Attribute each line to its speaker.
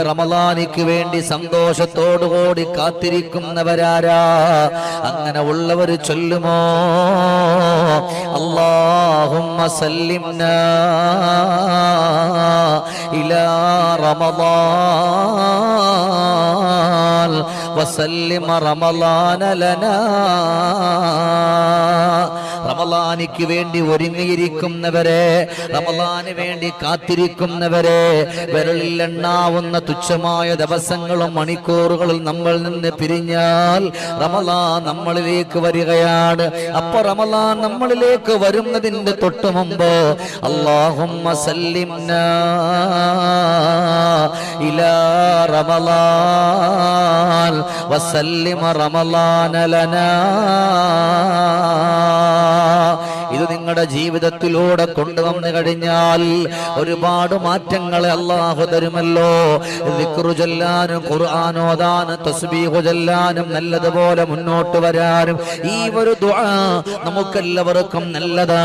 Speaker 1: റമളാനിക്ക് വേണ്ടി സന്തോഷത്തോടുകൂടി കാത്തിരിക്കുന്നവരാരാ? അങ്ങനെ ഉള്ളവർ ചൊല്ലുമോ? അല്ലാഹുമ്മ സല്ലിംനാ ഇലാ റമളാൻ വസല്ലിം റമളാന ലനാ. റമളാനിക്ക് വേണ്ടി ഒരുങ്ങിയിരിക്കുന്നവരെ, റമളാന് വേണ്ടി കാത്തിരിക്കുന്നവരെ, വിരലിൽ എണ്ണാവുന്ന തുച്ഛമായ ദിവസങ്ങളും മണിക്കൂറുകളും നമ്മൾ നിന്ന് പിരിഞ്ഞാൽ റമളാൻ നമ്മളിലേക്ക് വരികയാണ്. അപ്പൊ റമളാൻ നമ്മളിലേക്ക് വരുന്നതിന്റെ തൊട്ടു മുമ്പ് അല്ലാഹുമ്മ സല്ലിംനാ ഇലാ റമളാൻ വസല്ലിം റമളാന ലനാ. ഇത് നിങ്ങളുടെ ജീവിതത്തിലൂടെ കൊണ്ടുവന്നു കഴിഞ്ഞാൽ ഒരുപാട് മാറ്റങ്ങളെ അല്ലാഹു തരുമല്ലോ. ദിക്റ് ചൊല്ലാനും ഖുർആൻ ഓതാനും തസ്ബീഹ് ചൊല്ലാനും നല്ലതുപോലെ മുന്നോട്ട് വരാനും ഈ ഒരു ദുആ നമുക്കെല്ലാവർക്കും നല്ലതാണ്.